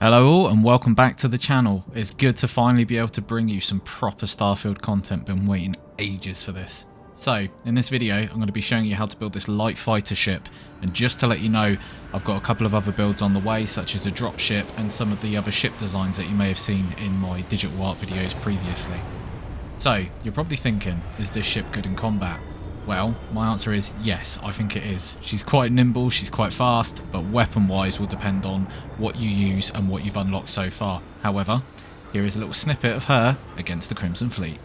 Hello all and welcome back to the channel. It's good to finally be able to bring you some proper Starfield content. Been waiting ages for this. So in this video I'm going to be showing you how to build this light fighter ship, and just to let you know, I've got a couple of other builds on the way, such as a drop ship and some of the other ship designs that you may have seen in my digital art videos previously. So you're probably thinking, is this ship good in combat? Well, my answer is yes, I think it is. She's quite nimble, she's quite fast, but weapon-wise will depend on what you use and what you've unlocked so far. However, here is a little snippet of her against the Crimson Fleet.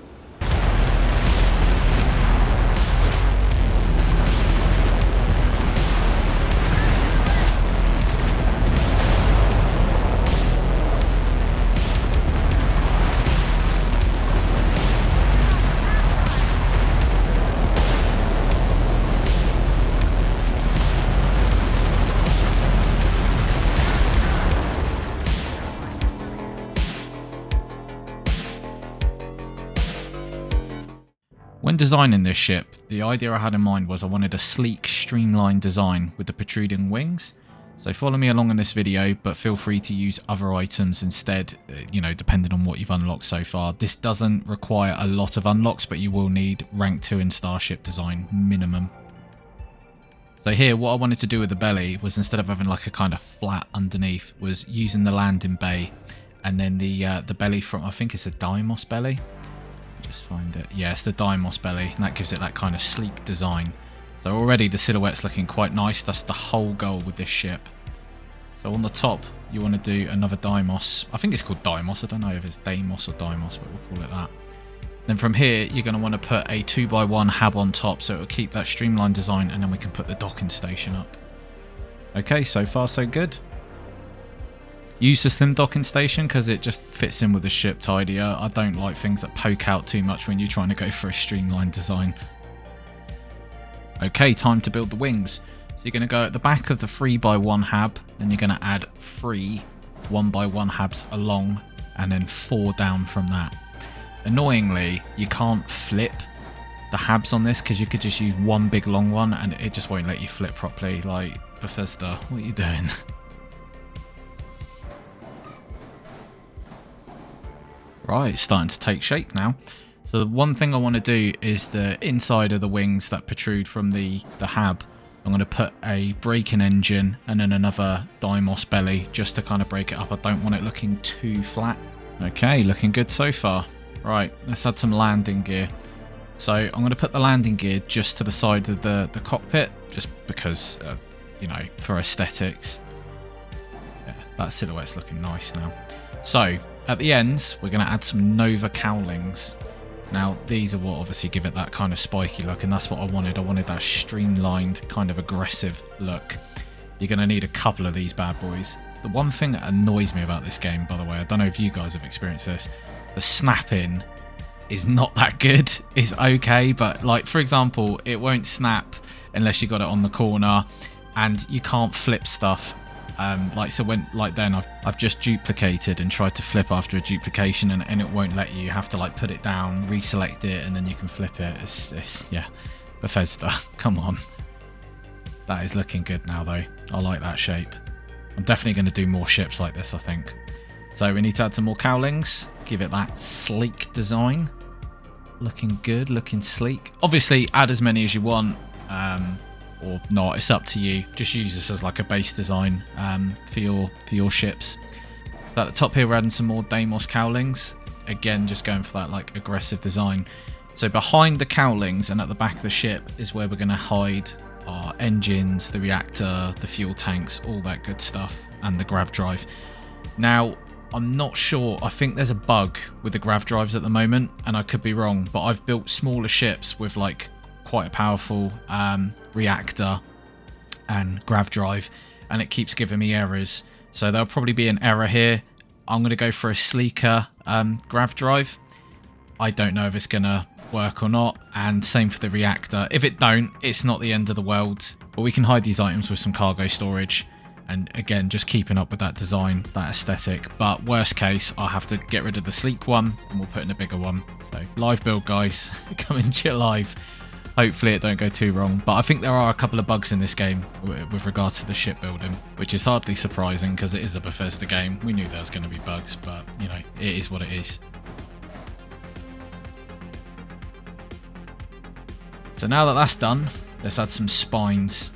When designing this ship, the idea I had in mind was I wanted a sleek, streamlined design with the protruding wings. So follow me along in this video, but feel free to use other items instead, depending on what you've unlocked so far. This doesn't require a lot of unlocks, but you will need rank 2 in Starship design, minimum. So here, what I wanted to do with the belly was, instead of having like a kind of flat underneath, was using the landing bay, and then the belly from, I think it's a Deimos belly. Just find it. Yeah, it's the Deimos belly, and that gives it that kind of sleek design. So already the silhouette's looking quite nice. That's the whole goal with this ship. So on the top, you want to do another Deimos. I think it's called Deimos. I don't know if it's Deimos or Deimos, but we'll call it that. Then from here, you're going to want to put a 2x1 hab on top, so it'll keep that streamlined design, and then we can put the docking station up. Okay, so far so good. Use the slim docking station because it just fits in with the ship tidier. I don't like things that poke out too much when you're trying to go for a streamlined design. Okay, time to build the wings. So you're going to go at the back of the 3x1 hab, then you're going to add 3 1x1 habs along, and then 4 down from that. Annoyingly, you can't flip the habs on this because you could just use one big long one and it just won't let you flip properly. Like, Bethesda, what are you doing? Right, it's starting to take shape now. So the one thing I want to do is the inside of the wings that protrude from the hab. I'm going to put a braking engine and then another Deimos belly just to kind of break it up. I don't want it looking too flat. Okay, looking good so far. Right, let's add some landing gear. So I'm going to put the landing gear just to the side of the cockpit, just because, for aesthetics. Yeah, that silhouette's looking nice now. So at the ends, we're going to add some Nova Cowlings. Now, these are what obviously give it that kind of spiky look, and that's what I wanted. I wanted that streamlined, kind of aggressive look. You're going to need a couple of these bad boys. The one thing that annoys me about this game, by the way, I don't know if you guys have experienced this, the snapping is not that good. It's okay, but like, for example, it won't snap unless you got it on the corner, and you can't flip stuff. I've just duplicated and tried to flip after a duplication, and it won't let you. You have to like put it down, reselect it, and then you can flip it. Yeah, Bethesda, come on. That is looking good now though. I like that shape. I'm definitely going to do more ships like this, I think. So we need to add some more cowlings, give it that sleek design. Looking good, looking sleek. Obviously add as many as you want. Or not, it's up to you. Just use this as like a base design for your ships. So at the top here, we're adding some more Deimos cowlings. Again, just going for that like aggressive design. So behind the cowlings and at the back of the ship is where we're going to hide our engines, the reactor, the fuel tanks, all that good stuff, and the grav drive. Now, I'm not sure. I think there's a bug with the grav drives at the moment, and I could be wrong, but I've built smaller ships with like quite a powerful reactor and grav drive, and it keeps giving me errors. So there'll probably be an error here. I'm going to go for a sleeker grav drive. I don't know if it's going to work or not, and same for the reactor. If it don't, it's not the end of the world, but we can hide these items with some cargo storage, and again, just keeping up with that design, that aesthetic. But worst case, I'll have to get rid of the sleek one and we'll put in a bigger one. So live build, guys, coming to you live. Hopefully it don't go too wrong. But I think there are a couple of bugs in this game with regards to the shipbuilding, which is hardly surprising because it is a Bethesda game. We knew there was going to be bugs, but, you know, it is what it is. So now that that's done, let's add some spines.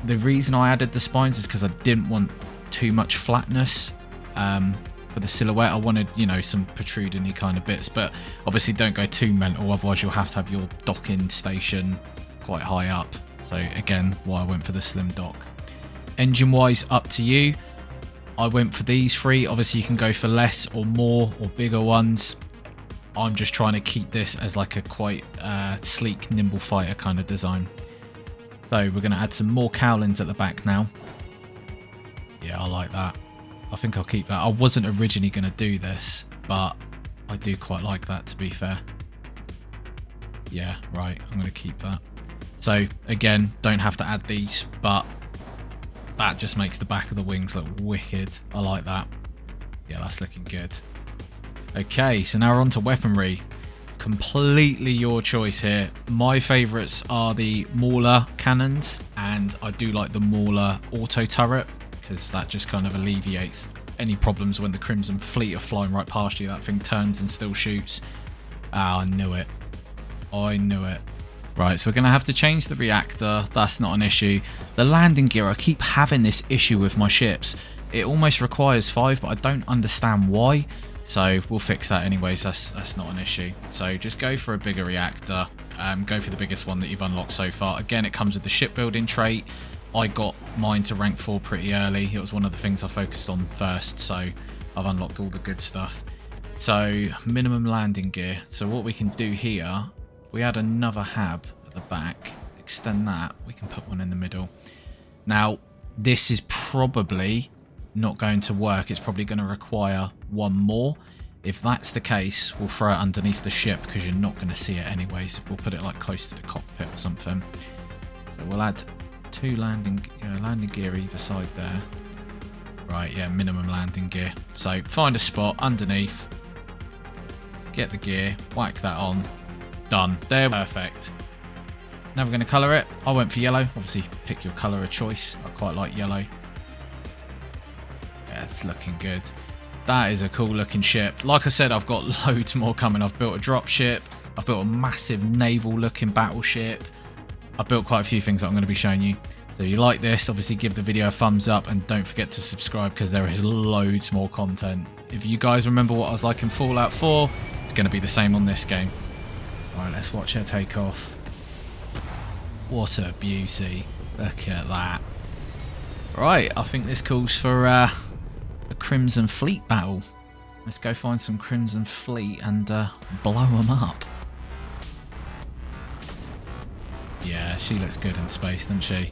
The reason I added the spines is because I didn't want too much flatness for the silhouette. I wanted, you know, some protruding-y kind of bits, but obviously don't go too mental, otherwise you'll have to have your docking station quite high up. So again, why I went for the slim dock. Engine-wise, up to you. I went for these three. Obviously you can go for less or more or bigger ones. I'm just trying to keep this as like a quite sleek, nimble fighter kind of design. So we're going to add some more cowlings at the back now. Yeah, I like that. I think I'll keep that. I wasn't originally going to do this, but I do quite like that, to be fair. Yeah, right. I'm going to keep that. So again, don't have to add these, but that just makes the back of the wings look wicked. I like that. Yeah, that's looking good. Okay, so now we're on to weaponry. Completely your choice here. My favourites are the Mauler cannons, and I do like the Mauler auto turret because that just kind of alleviates any problems when the Crimson Fleet are flying right past you. That thing turns and still shoots. Ah, I knew it. I knew it. Right, so we're going to have to change the reactor. That's not an issue. The landing gear, I keep having this issue with my ships. It almost requires 5, but I don't understand why. So we'll fix that anyways, that's not an issue. So just go for a bigger reactor, go for the biggest one that you've unlocked so far. Again, it comes with the shipbuilding trait. I got mine to rank 4 pretty early. It was one of the things I focused on first, so I've unlocked all the good stuff. So minimum landing gear. So what we can do here, we add another hab at the back, extend that, we can put one in the middle. Now, this is probably not going to work. It's probably going to require one more. If that's the case, we'll throw it underneath the ship because you're not going to see it anyways. We'll put it like close to the cockpit or something. So we'll add 2 landing gear either side there. Right, yeah, minimum landing gear. So find a spot underneath, get the gear, whack that on, done. There, perfect. Now we're going to colour it. I went for yellow. Obviously pick your colour of choice. I quite like yellow. Yeah, it's looking good. That is a cool looking ship. Like I said, I've got loads more coming. I've built a drop ship. I've built a massive naval looking battleship. I've built quite a few things that I'm going to be showing you. So if you like this, obviously give the video a thumbs up and don't forget to subscribe because there is loads more content. If you guys remember what I was like in Fallout 4, it's going to be the same on this game. Alright, let's watch her take off. What a beauty. Look at that. Right, I think this calls for a Crimson Fleet battle. Let's go find some Crimson Fleet and blow them up. Yeah, she looks good in space, doesn't she?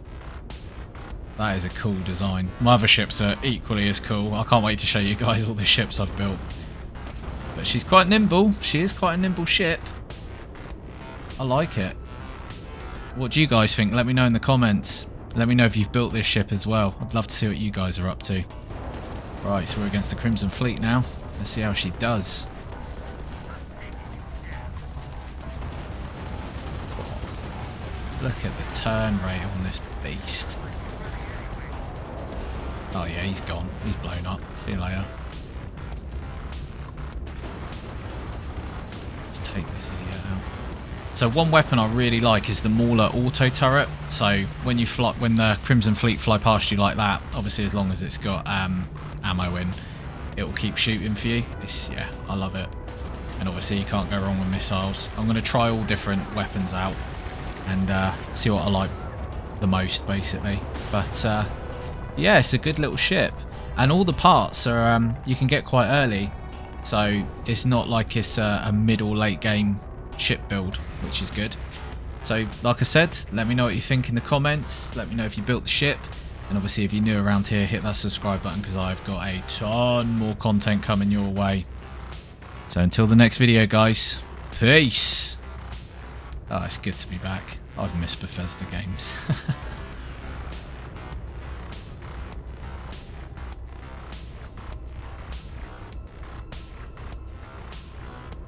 That is a cool design. My other ships are equally as cool. I can't wait to show you guys all the ships I've built. But she's quite nimble. She is quite a nimble ship. I like it. What do you guys think? Let me know in the comments. Let me know if you've built this ship as well. I'd love to see what you guys are up to. Right, so we're against the Crimson Fleet now. Let's see how she does. Look at the turn rate on this beast. Oh yeah, he's gone. He's blown up. See you later. Let's take this idiot out. So one weapon I really like is the Mauler auto turret. So when you fly, when the Crimson Fleet fly past you like that, obviously as long as it's got ammo in, it will keep shooting for you. Yeah, I love it. And obviously you can't go wrong with missiles. I'm going to try all different weapons out and see what I like the most, basically. But yeah, it's a good little ship, and all the parts are you can get quite early, so it's not like it's a mid or late game ship build, which is good. So like I said, let me know what you think in the comments. Let me know if you built the ship, and obviously if you're new around here, hit that subscribe button because I've got a ton more content coming your way. So until the next video, guys, peace. Oh, it's good to be back. I've missed Bethesda games.